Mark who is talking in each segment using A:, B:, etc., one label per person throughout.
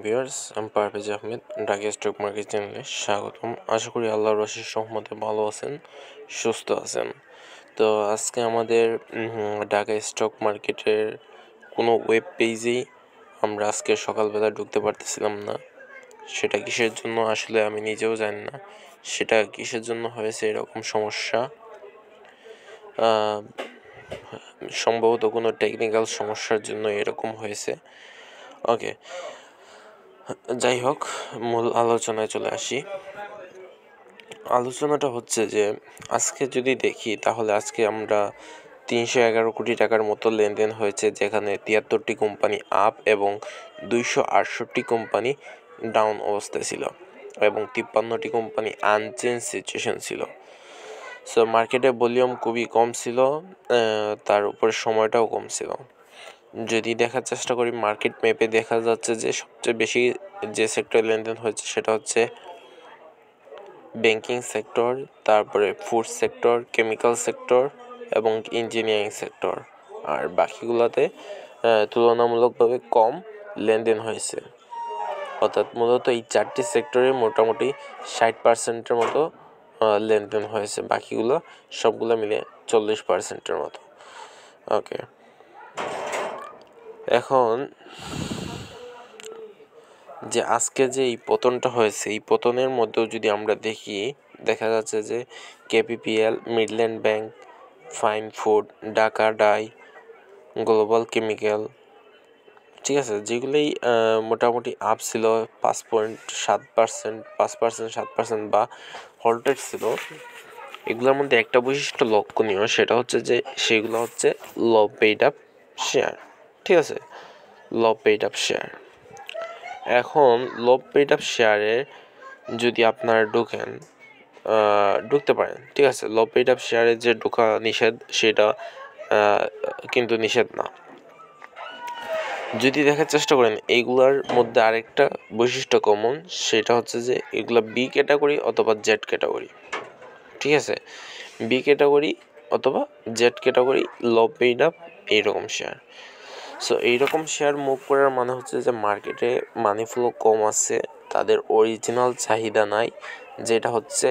A: Viewers, আমি Parvez Ahmed, Dhaka stock market চ্যানেলে স্বাগতম। আশা করি আল্লাহর অশেষ রহমতে ভালো আছেন, সুস্থ আছেন। তো আজকে আমাদের ঢাকা স্টক মার্কেটের কোনো ওয়েব পেজেই আমরা আজকে সকালবেলা ঢুকতে পারতেছিলাম না। সেটা কিসের জন্য আসলে আমি নিজেও জানি না। সেটা কিসের জন্য হয়েছে এরকম সমস্যা। সম্ভবত কোনো টেকনিক্যাল সমস্যার জন্য এরকম হয়েছে। ওকে, যাই হোক, মূল আলোচনায় চলে আসি। আলোচনাটা হচ্ছে যে আজকে যদি দেখি তাহলে আজকে আমরা 311 কোটি টাকার মতো লেনদেন হয়েছে, যেখানে 73টি কোম্পানি আপ এবং 268 কোম্পানি ডাউন অবস্থায় ছিল এবং 53টি কোম্পানি আনচেঞ্জ সিচুয়েশন ছিল। সো মার্কেটে ভলিউম খুবই কম ছিল, তার উপরে সময়টাও কম ছিল। যদি দেখার চেষ্টা করি মার্কেট ম্যাপে, দেখা যাচ্ছে যে সবচেয়ে বেশি যে সেক্টরে লেনদেন হয়েছে সেটা হচ্ছে ব্যাংকিং সেক্টর, তারপরে ফুড সেক্টর, কেমিক্যাল সেক্টর এবং ইঞ্জিনিয়ারিং সেক্টর। আর বাকিগুলোতে তুলনামূলকভাবে কম লেনদেন হয়েছে। অর্থাৎ মূলত এই 4টি সেক্টরে মোটামুটি 60% মতো লেনদেন হয়েছে, বাকিগুলো সবগুলো মিলে 40% মতো। ওকে, এখন যে আজকে যে এই পতনটা হয়েছে, এই পতনের মধ্যেও যদি আমরা দেখি, দেখা যাচ্ছে যে KPPL, Midland Bank, Fine Food, Dhaka dye, Global Chemical, ঠিক আছে, যেগুলোই মোটামুটি আপ ছিল 5.7%, 5%, 7% বা হল্টেড ছিল। এগুলোর মধ্যে একটা বৈশিষ্ট্য লক্ষণীয়, সেটা হচ্ছে যে সেগুলো হচ্ছে লো পেইড আপ শেয়ার। ঠিক আছে, লো পেইড আপ শেয়ার। এখন লো পেইড আপ শেয়ারে যদি আপনারা ঢুকতে পারেন, ঠিক আছে, লো পেইড আপ শেয়ারে যে ঢোকা নিষেধ সেটা কিন্তু নিষেধ না। যদি দেখার চেষ্টা করেন এইগুলার মধ্যে আরেকটা বৈশিষ্ট্য কমন, সেটা হচ্ছে যে এগুলা বি ক্যাটাগরি অথবা জেড ক্যাটাগরি। ঠিক আছে, বি ক্যাটাগরি অথবা জেড ক্যাটাগরি লো পেইড আপ এইরকম শেয়ার। সো এইরকম শেয়ার মুভ করার মানে হচ্ছে যে মার্কেটে মানি ফ্লো কম আছে, তাদের অরিজিনাল চাহিদা নাই, যেটা হচ্ছে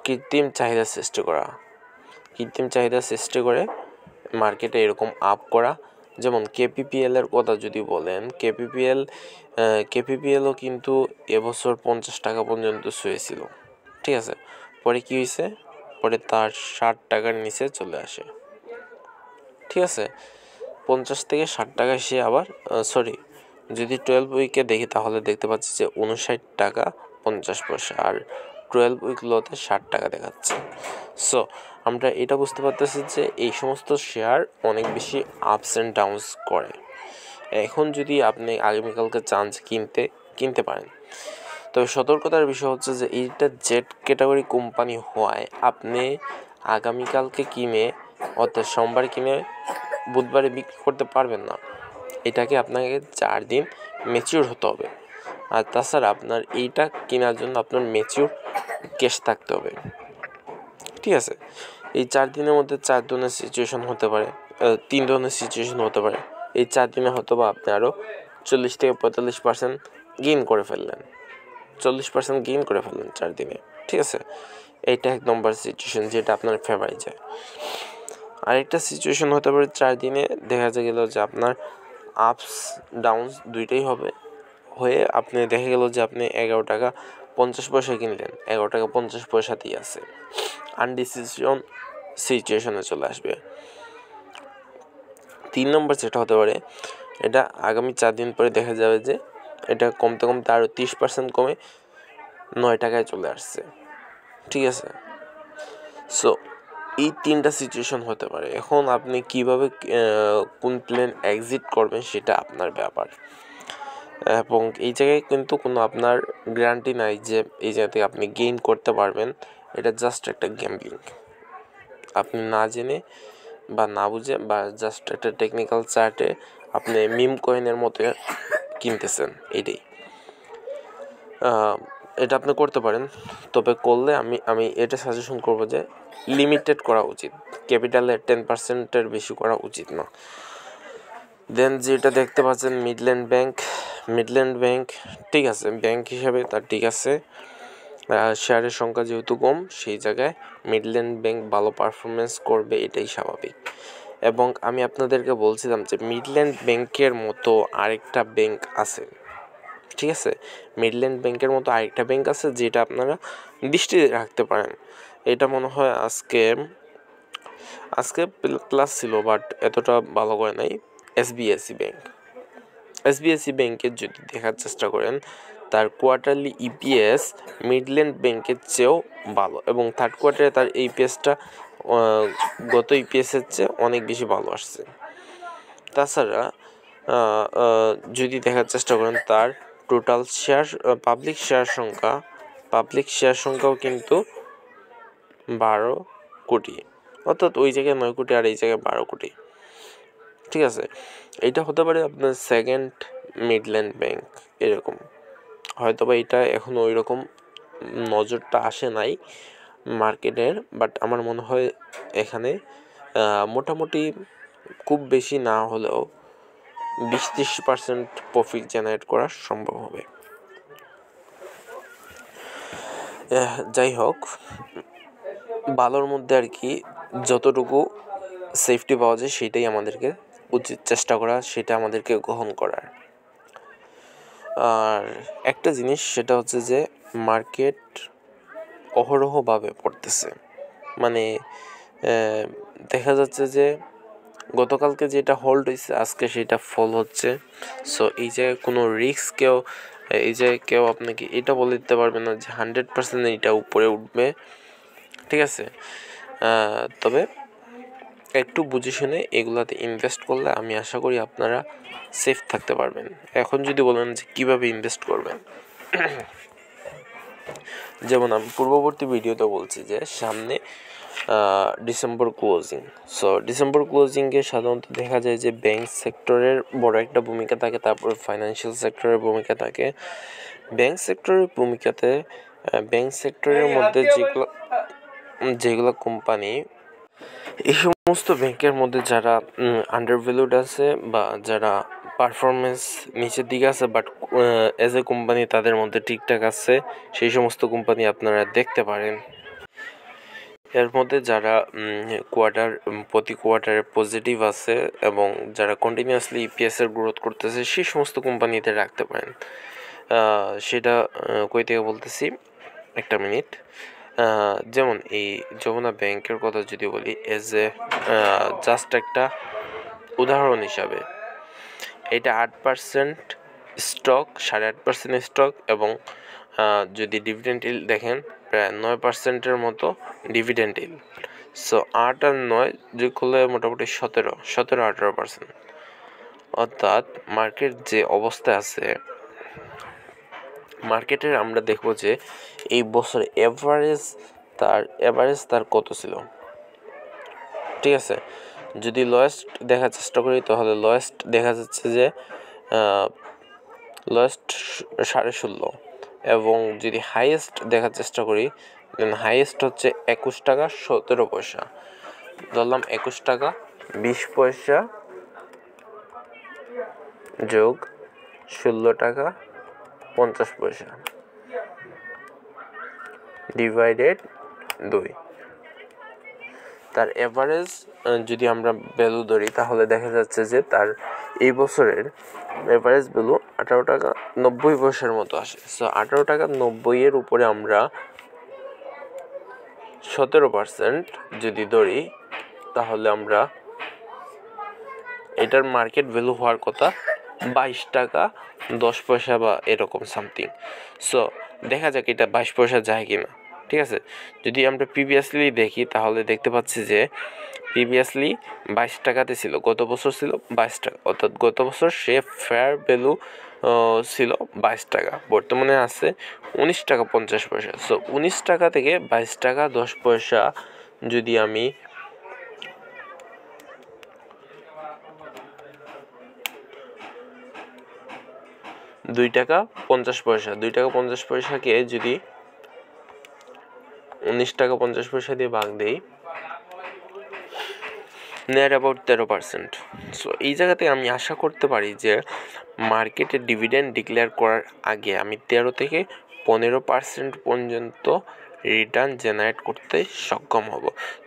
A: কৃত্রিম চাহিদা সৃষ্টি করা, কৃত্রিম চাহিদা সৃষ্টি করে মার্কেটে এরকম আপ করা। যেমন কেপিপিএলের কথা যদি বলেন, কেপিপিএলও কিন্তু এবছর 50 টাকা পর্যন্ত ছুঁয়েছিল। ঠিক আছে, পরে কি হয়েছে, পরে তার 60 টাকার নিচে চলে আসে। ঠিক আছে, 50 থেকে 60 টাকায় সে আবার যদি 12 উইকে দেখি তাহলে দেখতে পাচ্ছি যে 59 টাকা 50 পয়সা, আর 12 উইকগুলোতে 60 টাকা দেখাচ্ছে। সো আমরা এটা বুঝতে পারতেছি যে এই সমস্ত শেয়ার অনেক বেশি আপস অ্যান্ড ডাউনস করে। এখন যদি আপনি আগামীকালকে চান কিনতে পারেন, তবে সতর্কতার বিষয় হচ্ছে যে এইটা জেড ক্যাটাগরি কোম্পানি হওয়ায় আপনি আগামীকালকে কিনে, অর্থাৎ সোমবার কিনে বুধবারে বিক্রি করতে পারবেন না। এটাকে আপনাকে 4 দিন ম্যাচিউর হতে হবে। আর তাছাড়া আপনার এইটা কেনার জন্য আপনার ম্যাচিউর ক্যাশ থাকতে হবে। ঠিক আছে, এই 4 দিনের মধ্যে 4 ধরনের সিচুয়েশন হতে পারে, 3 ধরনের সিচুয়েশন হতে পারে। এই 4 দিনে হয়তো বা আপনি আরও 40 থেকে 45% গেইন করে ফেললেন, 40% গেইন করে ফেললেন 4 দিনে। ঠিক আছে, এইটা 1 নম্বর সিচুয়েশন, যেটা আপনার ফেভারে যায়। আরেকটা সিচুয়েশন হতে পারে 4 দিনে দেখা গেল যে আপনার আপস ডাউনস দুইটাই হয়ে আপনি দেখা গেল যে আপনি 11 টাকা 50 পয়সা কিনলেন, 11 টাকা 50 পয়সাতেই আছে, আনডিসিশন সিচুয়েশনে চলে আসবে। 3 নম্বর যেটা হতে পারে, এটা আগামী 4 দিন পরে দেখা যাবে যে এটা কমতে কমতে আরও 30% কমে 9 টাকায় চলে আসছে। ঠিক আছে, সো এই 3টা সিচুয়েশন হতে পারে। এখন আপনি কিভাবে কোন প্লেন এক্সিট করবেন সেটা আপনার ব্যাপার, এবং এই জায়গায় কিন্তু কোনো আপনার গ্যারান্টি নাই যে এই জায়গা থেকে আপনি গেইন করতে পারবেন। এটা জাস্ট একটা গ্যাম্বলিং, আপনি না জেনে বা না বুঝে বা জাস্ট একটা টেকনিক্যাল চার্টে আপনি মিম কয়েনের মতো কিনতেছেন, এটাই। এটা আপনি করতে পারেন, তবে করলে আমি এটা সাজেশন করব যে লিমিটেড করা উচিত, ক্যাপিটালের 10%-এর বেশি করা উচিত না। দেন যেটা দেখতে পাচ্ছেন মিডল্যান্ড ব্যাংক ঠিক আছে, ব্যাংক হিসাবে তার ঠিক আছে, শেয়ারের সংখ্যা যেহেতু কম সেই জায়গায় মিডল্যান্ড ব্যাংক ভালো পারফরমেন্স করবে, এটাই স্বাভাবিক। এবং আমি আপনাদেরকে বলছিলাম যে মিডল্যান্ড ব্যাংকের মতো আরেকটা ব্যাংক আছে, ঠিক আছে, মিডল্যান্ড ব্যাংকের মতো আরেকটা ব্যাংক আছে যেটা আপনারা দৃষ্টি রাখতে পারেন। এটা মনে হয় আজকে প্লাস ছিল, বাট এতটা ভালো করে নাই। এসবিএসসি ব্যাংকের যদি দেখার চেষ্টা করেন, তার কোয়ার্টারলি ইপিএস মিডল্যান্ড ব্যাংকের চেয়েও ভালো, এবং থার্ড কোয়ার্টারে তার ইপিএসটা গত ইপিএসের চেয়ে অনেক বেশি ভালো আসছে। তাছাড়া যদি দেখার চেষ্টা করেন তার টোটাল শেয়ার পাবলিক শেয়ার সংখ্যাও কিন্তু 12 কোটি, অর্থাৎ ওই জায়গায় 9 কোটি আর এই জায়গায় 12 কোটি, ঠিক আছে। এইটা হতে পারে আপনার সেকেন্ড মিডল্যান্ড ব্যাংক এরকম, হয়তো বা এটা এখনও ওই রকম নজরটা আসে নাই মার্কেটের, বাট আমার মনে হয় এখানে মোটামুটি খুব বেশি না হলেও 20-30% প্রফিট জেনারেট করা সম্ভব হবে। যাই হোক, ভালোর মধ্যে আর কি যতটুকু সেফটি পাওয়া যায় সেটাই আমাদেরকে উচিত চেষ্টা করা, সেটা আমাদেরকে গ্রহণ করার। আর একটা জিনিস সেটা হচ্ছে যে মার্কেট অহরহভাবে পড়তেছে, মানে দেখা যাচ্ছে যে গতকালকে যেটা হোল্ড হয়েছে আজকে সেটা ফল হচ্ছে। সো এই জায়গায় কোনো কেউ আপনাকে এটা বলে দিতে পারবে না যে 100% এটা উপরে উঠবে, ঠিক আছে। তবে একটু বুঝে শুনে এগুলাতে ইনভেস্ট করলে আমি আশা করি আপনারা সেফ থাকতে পারবেন। এখন যদি বলেন যে কীভাবে ইনভেস্ট করবেন, যেমন আমি পূর্ববর্তী ভিডিওতে বলছি যে সামনে ডিসেম্বর ক্লোজিংয়ে সাধারণত দেখা যায় যে ব্যাংক সেক্টরের বড় একটা ভূমিকা থাকে, তারপর ফাইন্যান্সিয়াল সেক্টরের ভূমিকা থাকে। ব্যাংক সেক্টরের মধ্যে যেগুলো কোম্পানি, এই সমস্ত ব্যাংকের মধ্যে যারা আন্ডারভ্যালুড আছে বা যারা পারফরমেন্স নিচের দিকে আছে বাট অ্যাজ এ কোম্পানি তাদের মধ্যে ঠিকঠাক আছে, সেই সমস্ত কোম্পানি আপনারা দেখতে পারেন। এর মধ্যে যারা প্রতি কোয়ার্টারে পজিটিভ আছে এবং যারা কন্টিনিউয়াসলি ইপিএসের গ্রোথ করতেছে সেই সমস্ত কোম্পানিতে রাখতে পারেন। সেটা কই থেকে বলতেছি, একটা মিনিট। যেমন এই যমুনা ব্যাংকের কথা যদি বলি এজ এ জাস্ট একটা উদাহরণ হিসাবে, এটা 8% স্টক, 8.5% স্টক, এবং যদি ডিভিডেন্ড ইল্ড দেখেন প্রায় 9%-এর মতো ডিভিডেন্ড ইল্ড। সো 8 আর 9 যোগ করলে মোটামুটি 17-18%। অর্থাৎ মার্কেট যে অবস্থায় আছে, মার্কেটের আমরা দেখব যে এই বছর এভারেজ তার কত ছিল, ঠিক আছে। যদি লোয়েস্ট দেখার চেষ্টা করি তাহলে লোয়েস্ট দেখা যাচ্ছে যে লোয়েস্ট 16.5, এবং যদি হাইয়েস্ট দেখার চেষ্টা করি দেন হাইয়েস্ট হচ্ছে 21 টাকা 17 পয়সা। ধরলাম 21 টাকা 20 পয়সা যোগ 16 টাকা 50 পয়সা ডিভাইডেড 2, তার এভারেজ যদি আমরা ভ্যালু ধরি তাহলে দেখা যাচ্ছে যে তার এই বছরের এভারেজ ভ্যালু 18 টাকা 90 পয়সার মতো আসে। সো 18 টাকা 90-এর উপরে আমরা 17% যদি ধরি তাহলে আমরা এটার মার্কেট ভ্যালু হওয়ার কথা 22 টাকা 10 পয়সা বা এরকম সামথিং। সো দেখা যাক এটা 22 পয়সা যায় কিনা, ঠিক আছে। যদি আমরা প্রিভিয়াসলি দেখি তাহলে দেখতে পাচ্ছি যে প্রিভিয়াসলি 22 টাকাতে ছিল, গত বছর ছিল 22 টাকা, অর্থাৎ গত বছর সে ফেয়ার ভ্যালু ছিল 22 টাকা, বর্তমানে আছে 19 টাকা 50 পয়সা। সো 19 টাকা থেকে 22 টাকা 10 পয়সা যদি আমি 2 টাকা 50 পয়সাকে যদি 19 টাকা 50 পয়সা দিয়ে ভাগ দেই নিয়ার অ্যাবাউট 13%। সো এই জায়গাতে আমি আশা করতে পারি যে মার্কেটে ডিভিডেন্ড ডিক্লেয়ার করার আগে আমি 13 থেকে 15% পর্যন্ত রিটার্ন জেনারেট করতে সক্ষম হব।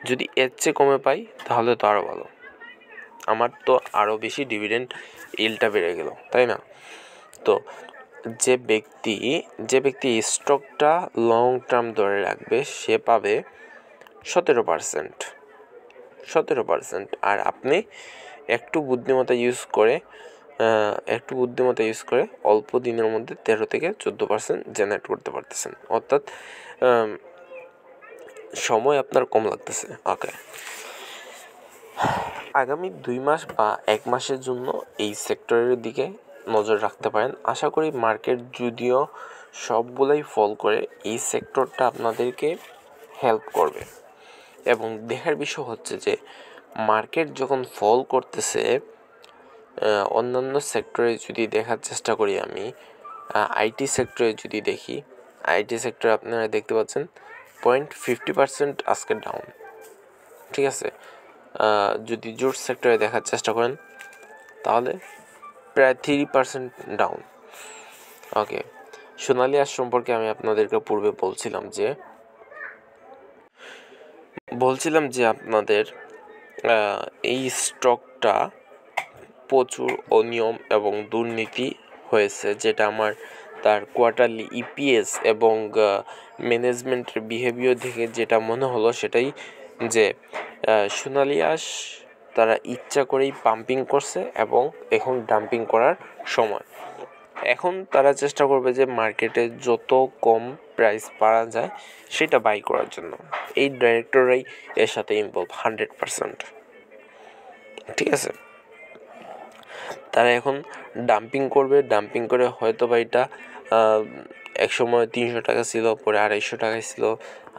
A: যদি এর চেয়ে কমে পাই তাহলে তো আরও ভালো, আমার তো আরও বেশি ডিভিডেন্ড ইলটা বেড়ে গেল, তাই না? তো যে ব্যক্তি স্টকটা লং টার্ম ধরে রাখবে সে পাবে 17%। আর আপনি একটু বুদ্ধিমত্তা ইউজ করে অল্প দিনের মধ্যে 13 থেকে 14% জেনারেট করতে পারতেছেন, অর্থাৎ সময় আপনার কম লাগতেছে। ওকে, আগামী 2 মাস বা 1 মাসের জন্য এই সেক্টরের দিকে নজর রাখতে পারেন। আশা করি মার্কেট যদিও সবগুলাই ফল করে, এই সেক্টরটা আপনাদেরকে হেল্প করবে। এবং দেখার বিষয় হচ্ছে যে মার্কেট যখন ফল করতেছে, অন্যান্য সেক্টরে যদি দেখার চেষ্টা করি, আমি আইটি সেক্টরে যদি দেখি, আইটি সেক্টরে আপনারা দেখতে পাচ্ছেন 0.50% আজকে ডাউন, ঠিক আছে? যদি জুট সেক্টরে দেখার চেষ্টা করেন তাহলে প্রায় 3% ডাউন। ওকে, সোনালী আঁশ সম্পর্কে আমি আপনাদেরকে পূর্বে বলছিলাম যে আপনাদের এই স্টকটা প্রচুর অনিয়ম এবং দুর্নীতি হয়েছে, যেটা আমার তার কোয়ার্টারলি ইপিএস এবং ম্যানেজমেন্টের বিহেভিয়ার দেখে যেটা মনে হলো সেটাই যে সোনালী আঁশ তারা ইচ্ছা করেই পাম্পিং করছে এবং এখন ডাম্পিং করার সময়। এখন তারা চেষ্টা করবে যে মার্কেটে যত কম প্রাইস পাওয়া যায় সেটা বাই করার জন্য। এই ডাইরেক্টররাই এর সাথে ইনভলভ 100%, ঠিক আছে? তারা এখন ডাম্পিং করে হয়তো বা এটা এক সময় 300 টাকা ছিল, পরে 250 টাকায় ছিল।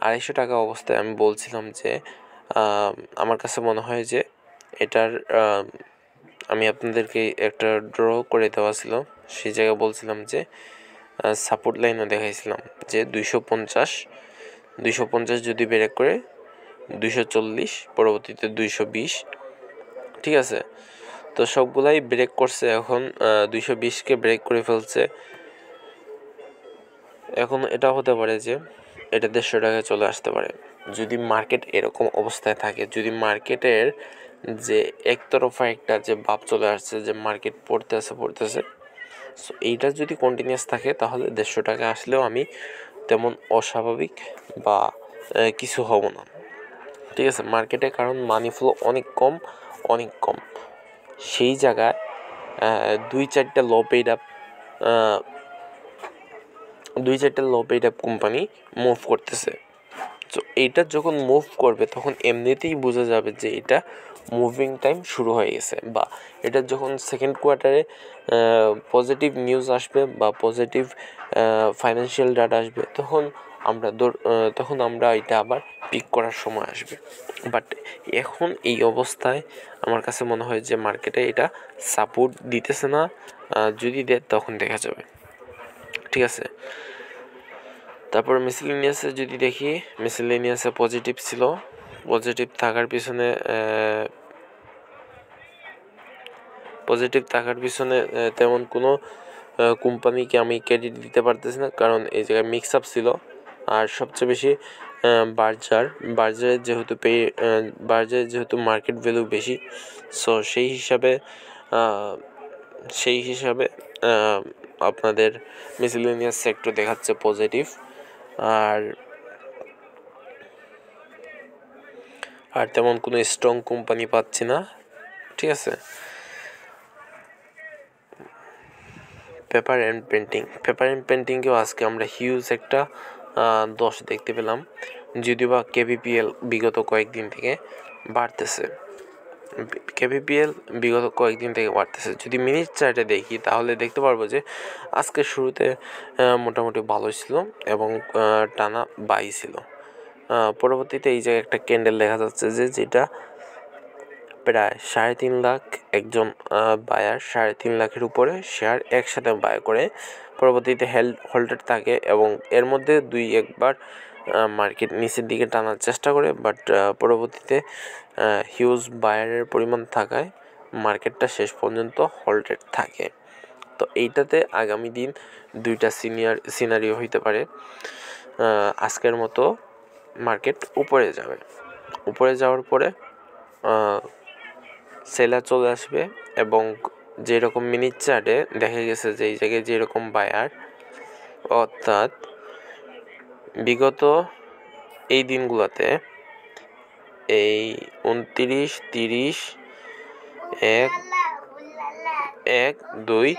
A: 250 টাকা অবস্থায় আমি বলছিলাম যে আমার কাছে মনে হয় যে এটার আমি আপনাদেরকে একটা ড্র করে দেওয়া ছিল, সেই জায়গায় বলছিলাম যে সাপোর্ট লাইনও দেখাইছিলাম যে 250 যদি ব্রেক করে 240, পরবর্তীতে 220, ঠিক আছে? তো সবগুলাই ব্রেক করছে, এখন 220কে ব্রেক করে ফেলছে। এখন এটা হতে পারে যে এটা 150 টাকায় চলে আসতে পারে যদি মার্কেট এরকম অবস্থায় থাকে। যদি মার্কেটের যে একতরফা একটা যে ভাব চলে আসছে যে মার্কেট পড়তেছে, সো এইটা যদি কন্টিনিউয়াস থাকে তাহলে 150 টাকা আসলেও আমি তেমন অস্বাভাবিক বা কিছু হব না, ঠিক আছে? মার্কেটে কারণ মানি ফ্লো অনেক কম, সেই জায়গায় 2-4টা low paid up company move করতেছে। তো এইটা যখন মুভ করবে তখন এমনিতেই বোঝা যাবে যে এটা মুভিং টাইম শুরু হয়ে গেছে, বা এটা যখন সেকেন্ড কোয়ার্টারে পজিটিভ নিউজ আসবে বা পজিটিভ ফাইন্যান্সিয়াল ডাটা আসবে তখন আমরা এটা আবার পিক করার সময় আসবে। বাট এখন এই অবস্থায় আমার কাছে মনে হয় যে মার্কেটে এটা সাপোর্ট দিতেছে না, যদি দেয় তখন দেখা যাবে, ঠিক আছে? তারপর মিসেলেনিয়াসে যদি দেখি, মিসেলেনিয়াসে পজিটিভ ছিল। পজিটিভ থাকার পিছনে তেমন কোনো কোম্পানিকে আমি ক্রেডিট দিতে পারতেছি না, কারণ এই জায়গায় মিক্স আপ ছিল। আর সবচেয়ে বেশি বার্জারের যেহেতু মার্কেট ভ্যালু বেশি, সো সেই হিসাবে আপনাদের মিসেলেনিয়াস সেক্টর দেখাচ্ছে পজিটিভ। আর তেমন কোনো স্ট্রং কোম্পানি পাচ্ছি না, ঠিক আছে? পেপার অ্যান্ড পেন্টিংকেও আজকে আমরা হিউজ একটা 10 দেখতে পেলাম, যদিও বা কেবিপিএল বিগত কয়েকদিন থেকে বাড়তেছে। যদি মিনিট চার্টে দেখি তাহলে দেখতে পারবো যে আজকে শুরুতে মোটামুটি ভালোই ছিল এবং টানা বাই ছিল। পরবর্তীতে এই জায়গায় একটা ক্যান্ডেল দেখা যাচ্ছে যেটা প্রায় 3.5 লাখ, একজন বায়ার 3.5 লাখের উপরে শেয়ার একসাথে বাই করে পরবর্তীতে হোল্ডেড থাকে এবং এর মধ্যে 2-1 বার মার্কেট নিচের দিকে টানার চেষ্টা করে, বাট পরবর্তীতে হিউজ বায়ারের পরিমাণ থাকায় মার্কেটটা শেষ পর্যন্ত হল্টেড থাকে। তো এইটাতে আগামী দিন দুইটা সিনারিও হইতে পারে। আজকের মতো মার্কেট উপরে যাবে, উপরে যাওয়ার পরে সেলার চলে আসবে, এবং যেরকম মিনিট চার্টে দেখা গেছে যে এই জায়গায় যেরকম বায়ার, অর্থাৎ বিগত এই দিনগুলোতে এই 29, 30, 1, 2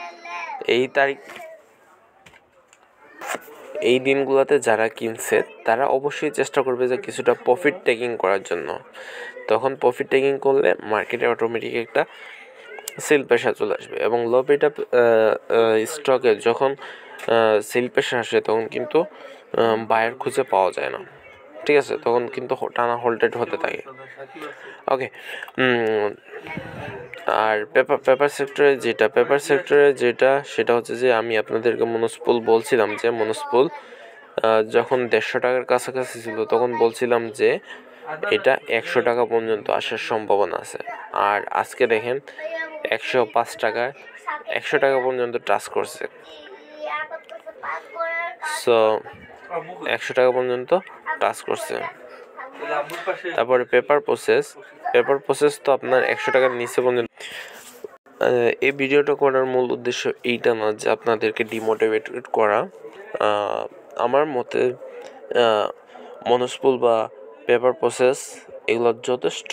A: এই দিনগুলোতে যারা কিনছে তারা অবশ্যই চেষ্টা করবে যে কিছুটা প্রফিট টেকিং করার জন্য। তখন প্রফিট টেকিং করলে মার্কেটে অটোমেটিক একটা সেল প্রেশার চলে আসবে, এবং লো পিট আপ স্টকে যখন সেল প্রেশার আসে তখন কিন্তু বায়ার খুঁজে পাওয়া যায় না, ঠিক আছে, তখন কিন্তু টানা হোল্টেড হতে থাকে। ওকে, আর পেপার সেক্টরে যেটা সেটা হচ্ছে যে আমি আপনাদেরকে মনোস্পুল বলছিলাম যে মনোস্পুল যখন 150 টাকার কাছাকাছি ছিল তখন বলছিলাম যে এটা 100 টাকা পর্যন্ত আসার সম্ভাবনা আছে। আর আজকে দেখেন 105 টাকায় 100 টাকা পর্যন্ত টাচ করছে। সো 100 টাকা পর্যন্ত টাচ করছে। তারপরে পেপার প্রসেস তো আপনার 100 টাকার নিচে পর্যন্ত। এই ভিডিওটা করার মূল উদ্দেশ্য এইটা না যে আপনাদেরকে ডিমোটিভেটেড করা। আমার মতে মনোস্পুল বা পেপার প্রসেস এগুলো যথেষ্ট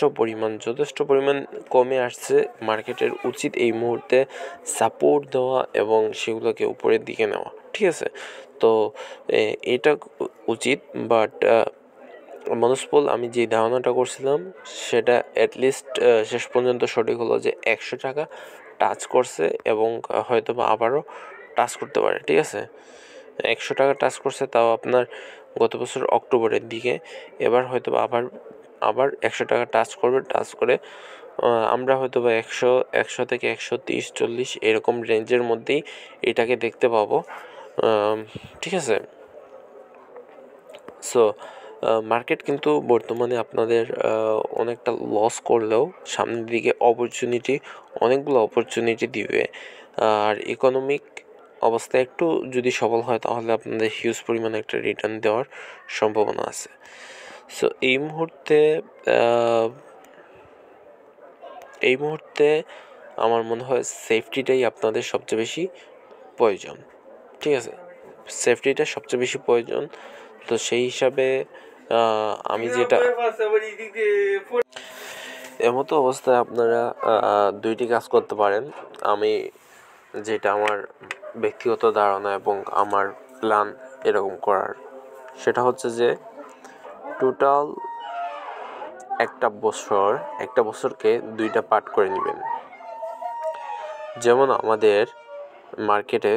A: পরিমাণ কমে আসছে। মার্কেটের উচিত এই মুহূর্তে সাপোর্ট দেওয়া এবং সেগুলোকে উপরের দিকে নেওয়া, ঠিক আছে। তো এটা উচিত, বাট মনোস্পুল আমি যে ধারণাটা করছিলাম সেটা অ্যাটলিস্ট শেষ পর্যন্ত সঠিক হলো যে 100 টাকা টাচ করছে এবং হয়তো বা আবারও টাচ করতে পারে, ঠিক আছে। 100 টাকা টাচ করছে, তাও আপনার গত বছর অক্টোবরের দিকে। এবার হয়তো বা আবার 100 টাকা টাচ করে আমরা হয়তো বা 100 থেকে 130, 40 এরকম রেঞ্জের মধ্যেই এটাকে দেখতে পাবো, ঠিক আছে। সো মার্কেট কিন্তু বর্তমানে আপনাদের অনেকটা লস করলেও সামনের দিকে অনেকগুলো অপরচুনিটি দিবে। আর ইকোনমিক অবস্থা একটু যদি সবল হয় তাহলে আপনাদের হিউজ পরিমাণে একটা রিটার্ন দেওয়ার সম্ভাবনা আছে। সো এই মুহূর্তে আমার মনে হয় সেফটিটাই আপনাদের সবচেয়ে বেশি প্রয়োজন, ঠিক আছে। সেফটিটা সবচেয়ে বেশি প্রয়োজন। তো সেই হিসাবে আমি যেটা এমতো অবস্থায় আপনারা দুইটি কাজ করতে পারেন। আমি যেটা আমার ব্যক্তিগত ধারণা এবং আমার প্ল্যান এরকম করার, সেটা হচ্ছে যে টোটাল একটা বছরকে দুইটা পার্ট করে নেবেন। যেমন আমাদের মার্কেটে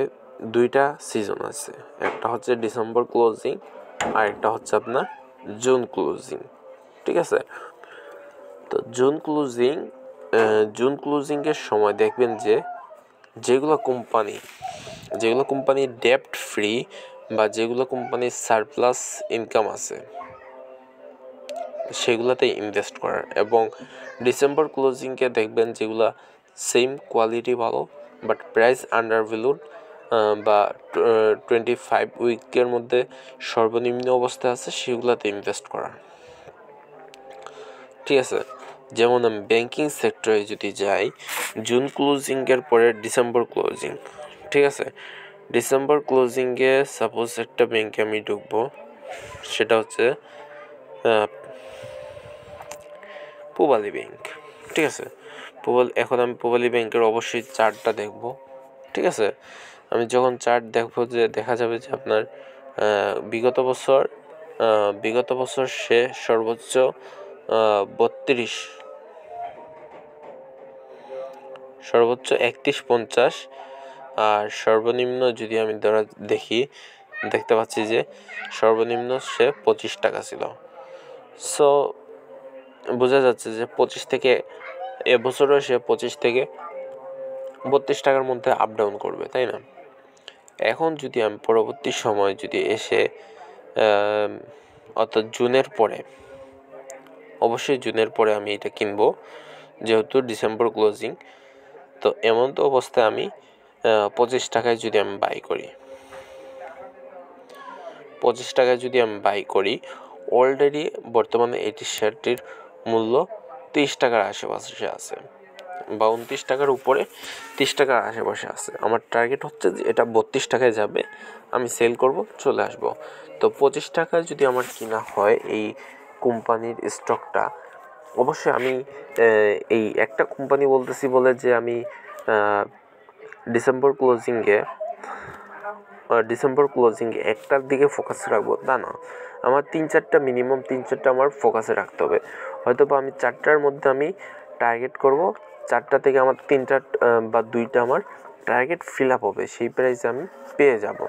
A: দুইটা সিজন আছে, একটা হচ্ছে ডিসেম্বর ক্লোজিং আর একটা হচ্ছে আপনার জুন ক্লোজিং, ঠিক আছে। তো জুন ক্লোজিংয়ের সময় দেখবেন যে যেগুলো কোম্পানি ডেপ্ট ফ্রি বা যেগুলো কোম্পানির সারপ্লাস ইনকাম আছে সেগুলোতে ইনভেস্ট করার, এবং ডিসেম্বর ক্লোজিংকে দেখবেন যেগুলো সেম কোয়ালিটি ভালো বাট প্রাইস আন্ডার ভ্যালুড বা 25 উইকের মধ্যে সর্বনিম্ন অবস্থায় আছে সেগুলোতে ইনভেস্ট করা, ঠিক আছে। যেমন আমি ব্যাংকিং সেক্টরে যদি যাই, জুন ক্লোজিংয়ের পরে ডিসেম্বর ক্লোজিং, ঠিক আছে। ডিসেম্বর ক্লোজিংয়ে সাপোজ একটা ব্যাংকে আমি ঢুকবো, সেটা হচ্ছে পূবালী ব্যাংক, ঠিক আছে। এখন আমি পূবালী ব্যাংকের অবশ্যই চার্টটা দেখব, ঠিক আছে। আমি যখন চার্ট দেখবো যে দেখা যাবে যে আপনার বিগত বছর সে সর্বোচ্চ 3150, আর সর্বনিম্ন যদি আমি দেখতে পাচ্ছি যে সর্বনিম্ন সে 25 টাকা ছিল। সো বোঝা যাচ্ছে যে এবছরও সে 25 থেকে 32 টাকার মধ্যে আপ ডাউন করবে, তাই না। এখন যদি আমি পরবর্তী সময় যদি এসে অর্থাৎ জুনের পরে, অবশ্যই জুনের পরে আমি এটা কিনবো, যেহেতু ডিসেম্বর ক্লোজিং। তো এমন তো অবস্থায় আমি 25 টাকায় যদি আমি বাই করি, 25 টাকায় যদি আমি বাই করি, অলরেডি বর্তমানে এটি শেয়ারটির মূল্য 30 টাকার আশেপাশে আছে, বা 29 টাকার উপরে, 30 টাকার আশেপাশে আছে। আমার টার্গেট হচ্ছে যে এটা 32 টাকায় যাবে, আমি সেল করব, চলে আসব। তো 25 টাকায় যদি আমার কিনা হয় এই কোম্পানির স্টকটা, অবশ্যই আমি এই একটা কোম্পানি বলতেছি বলে যে আমি ডিসেম্বর ক্লোজিংয়ে একটার দিকে ফোকাস রাখবো তা না। আমার মিনিমাম 3-4টা আমার ফোকাসে রাখতে হবে। হয়তো বা আমি 4টার মধ্যে আমি টার্গেট করব, 4টা থেকে আমার 3টা বা 2টা আমার টার্গেট ফিল আপ হবে, সেই প্রাইসে আমি পেয়ে যাব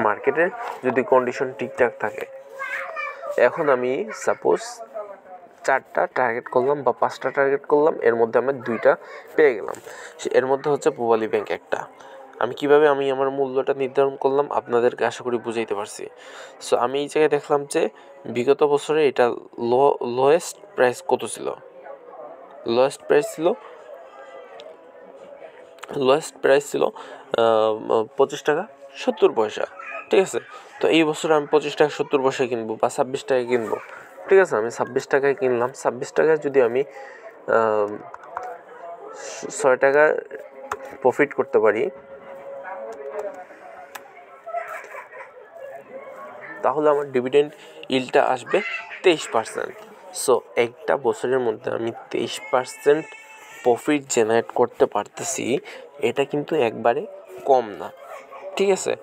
A: মার্কেটের, যদি কন্ডিশন ঠিকঠাক থাকে। এখন আমি সাপোজ 4টা টার্গেট করলাম বা 5টা টার্গেট করলাম, এর মধ্যে আমি 2টা পেয়ে গেলাম। এর মধ্যে হচ্ছে পূবালী ব্যাংক একটা। আমি কিভাবে আমার মূল্যটা নির্ধারণ করলাম আপনাদেরকে আশা করি বুঝাইতে পারছি। সো আমি এই জায়গায় দেখলাম যে বিগত বছরে এটা লোয়েস্ট প্রাইস কত ছিল, লোয়েস্ট প্রাইস ছিল 25 টাকা 70 পয়সা, ঠিক আছে। তো এই বছর আমি 25 টাকা 70 পয়সায় কিনবো বা 26 টাকায় কিনবো, ঠিক আছে। আমি 26 টাকায় কিনলাম, 26 টাকায় যদি আমি 6 টাকা প্রফিট করতে পারি, তাহলে আমার ডিভিডেন্ড ইল্ডটা আসবে 23%। সো একটা বছরের মধ্যে আমি 23% প্রফিট জেনারেট করতে পারতেছি, এটা কিন্তু একবারে কম না, ঠিক আছে।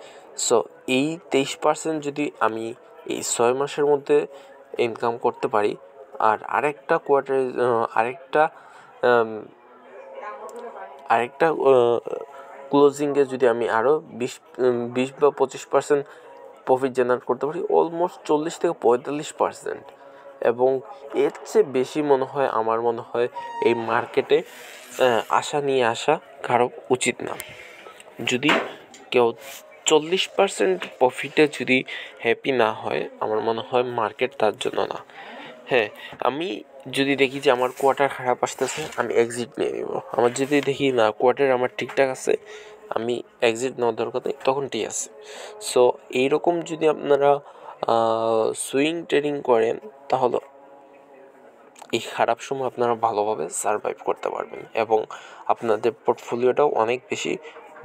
A: সো এই 23% যদি আমি এই 6 মাসের মধ্যে ইনকাম করতে পারি, আর আরেকটা কোয়ার্টারে আরেকটা ক্লোজিংয়ে যদি আমি আরও 20 বা 25% প্রফিট জেনারেট করতে পারি, অলমোস্ট 40 থেকে 45%। এবং এর চেয়ে বেশি আমার মনে হয় এই মার্কেটে আসা কারো উচিত না। যদি কেউ 40% প্রফিটে যদি হ্যাপি না হয়, আমার মনে হয় মার্কেট তার জন্য না। হ্যাঁ, আমি যদি দেখি যে আমার কোয়ার্টার খারাপ আসতেছে, আমি এক্সিট নিয়ে নিব। আমার যদি দেখি না কোয়ার্টার আমার ঠিকঠাক আছে, আমি এক্সিট নেওয়ার দরকার নেই, তখন ঠিক আছে। সো এইরকম যদি আপনারা সুইং ট্রেডিং করেন, তাহলে এই খারাপ সময় আপনারা ভালোভাবে সারভাইভ করতে পারবেন এবং আপনাদের পোর্টফোলিওটাও অনেক বেশি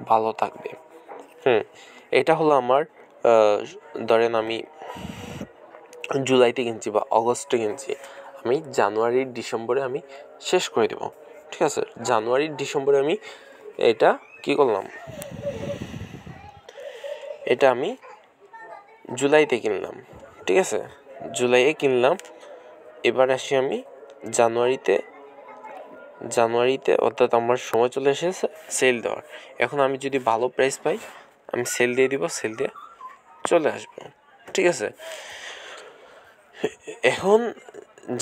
A: ভালো থাকবে। এটা হলো আমার ধরেন আমি জুলাইতে কিনছি বা অগস্টে কিনছি, আমি জানুয়ারি ডিসেম্বরে আমি শেষ করে দেব, ঠিক আছে। জানুয়ারি ডিসেম্বরে আমি এটা কি করলাম, এটা আমি জুলাইতে কিনলাম, ঠিক আছে, জুলাইয়ে কিনলাম। এবার আসি আমি জানুয়ারিতে অর্থাৎ আমার সময় চলে এসেছে সেল দেওয়ার। এখন আমি যদি ভালো প্রাইস পাই, আমি সেল দিয়ে দিব, সেল দিয়ে চলে আসবো, ঠিক আছে। এখন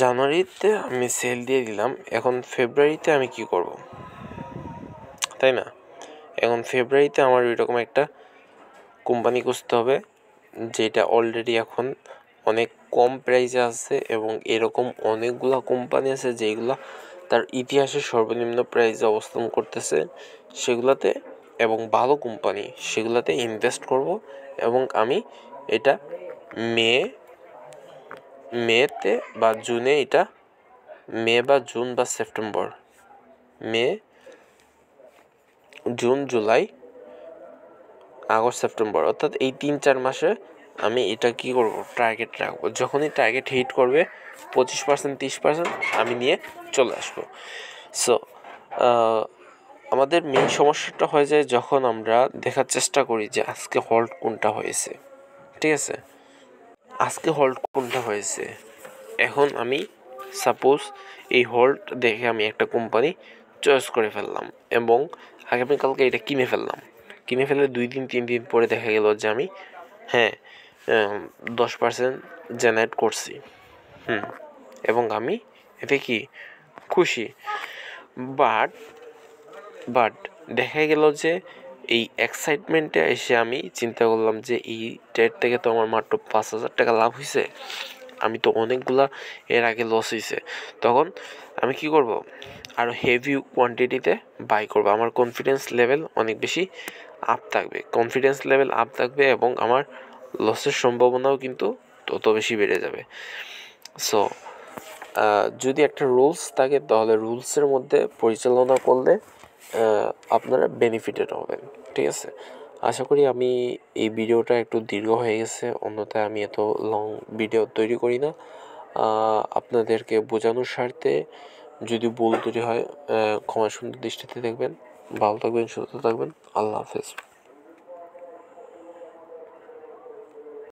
A: জানুয়ারিতে আমি সেল দিয়ে দিলাম, এখন ফেব্রুয়ারিতে আমি কি করব, তাই না? এখন ফেব্রুয়ারিতে আমার এরকম একটা কোম্পানি খুঁজতে হবে যেটা অলরেডি এখন অনেক কম প্রাইসে আছে, এবং এরকম অনেকগুলো কোম্পানি আছে যেগুলো তার ইতিহাসে সর্বনিম্ন প্রাইসে অবস্থান করতেছে, সেগুলোতে এবং ভালো কোম্পানি সেগুলোতে ইনভেস্ট করব। এবং আমি এটা মেতে বা জুনে, এটা মে বা জুন বা September, May June July August September, অর্থাৎ এই 3-4 মাসে আমি এটা কি করব, টার্গেট রাখবো। যখনই টার্গেট হিট করবে 25% 30% আমি নিয়ে চলে আসবো। সো আমাদের মেইন সমস্যাটা হয়ে যায় যখন আমরা দেখার চেষ্টা করি যে আজকে হল্ট কোনটা হয়েছে, ঠিক আছে, আজকে হল্ট কোনটা হয়েছে। এখন আমি সাপোজ এই হল্ট দেখে আমি একটা কোম্পানি চয়েস করে ফেললাম এবং আগামীকালকে এটা কিনে ফেলে 2 দিন 3 দিন পরে দেখা গেল যে আমি 10% জেনারেট করছি, এবং আমি এতে কি খুশি। বাট দেখা গেল যে এই এক্সাইটমেন্টে এসে আমি চিন্তা করলাম যে এই ট্রেড থেকে তো আমার মাত্র 5,000 টাকা লাভ হয়েছে, আমি তো অনেকগুলা এর আগে লস হয়েছে, তখন আমি কি করব, আরও হেভি কোয়ান্টিটিতে বাই করব। আমার কনফিডেন্স লেভেল অনেক বেশি আপ থাকবে এবং আমার লসের সম্ভাবনাও কিন্তু তত বেশি বেড়ে যাবে। সো যদি একটা রুলস থাকে তাহলে রুলসের মধ্যে পরিচালনা করলে আপনারা বেনিফিটেড হবেন। ঠিক আছে, আশা করি আমি এই ভিডিওটা একটু দীর্ঘ হয়ে গেছে, অন্যথায় আমি এত লং ভিডিও তৈরি করি না। আপনাদেরকে বোঝানোর স্বার্থে যদি ভুল ত্রুটি হয় ক্ষমা সুন্দর দৃষ্টিতে দেখবেন। ভালো থাকবেন, সুস্থ থাকবেন। আল্লাহ হাফেজ।